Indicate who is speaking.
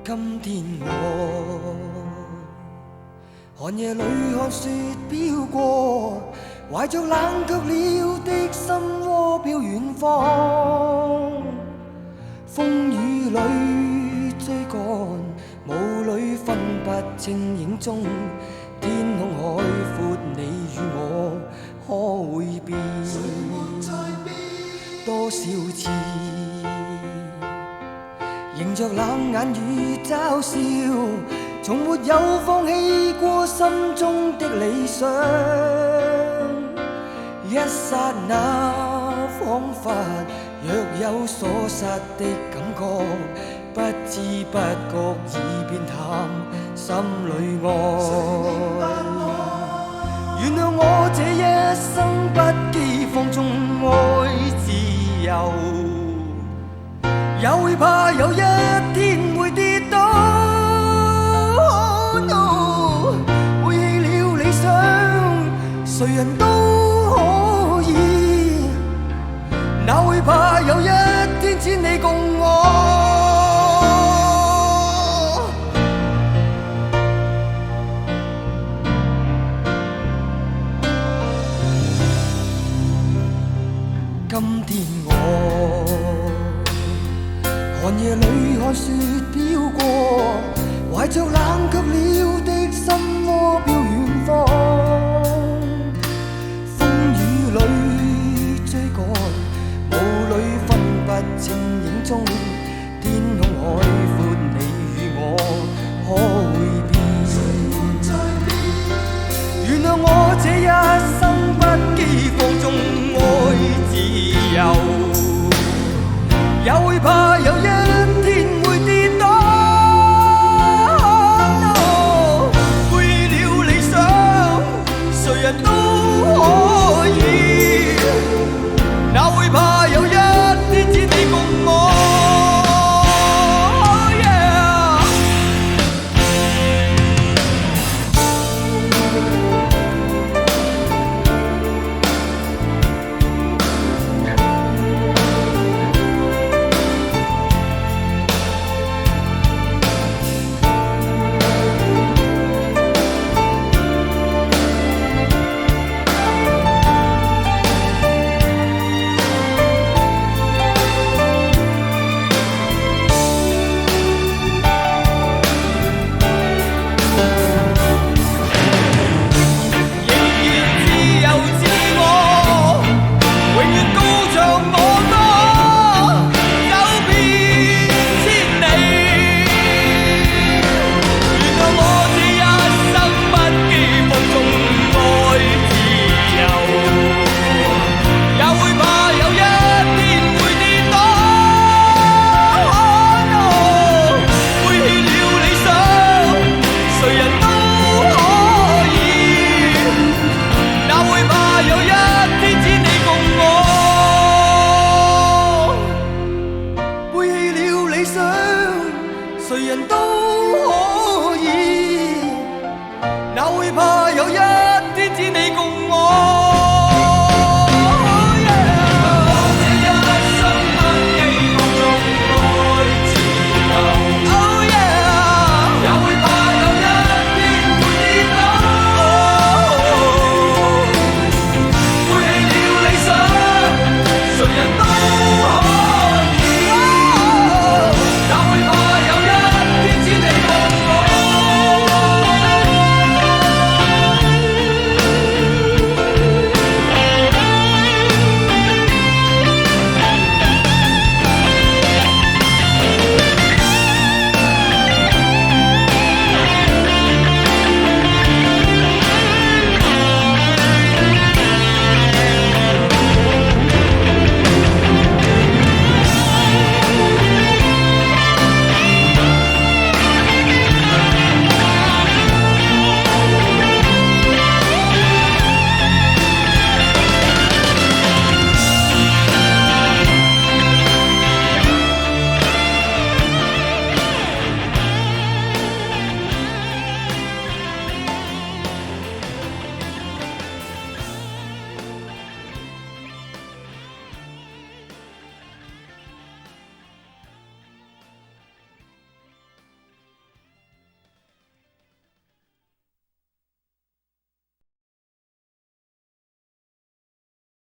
Speaker 1: 今天我寒夜裏看雪飄過，懷着冷卻了的心窩飄遠方。風雨裏追趕，霧裏分不清影蹤。天空海闊，你與我可會變？多少次迎着冷眼與嘲笑，從沒有放棄過心中的理想。一剎那彷彿若有所失的感覺，不知不覺已變淡心裏愛。原諒我這一生不羈放縱愛自由，也會怕有一天會跌倒。背棄了理想，誰人都可以，哪會怕有一天只你共我。今天我寒夜裏看雪飄過，懷着冷卻了的心窩飄遠方。風雨裏追趕，霧裏分不清影蹤。天空海闊，你與我可會變？原諒我這一生不羈放縱愛自由，也會怕有一天會跌倒。背棄了理想，誰人都可以，哪會怕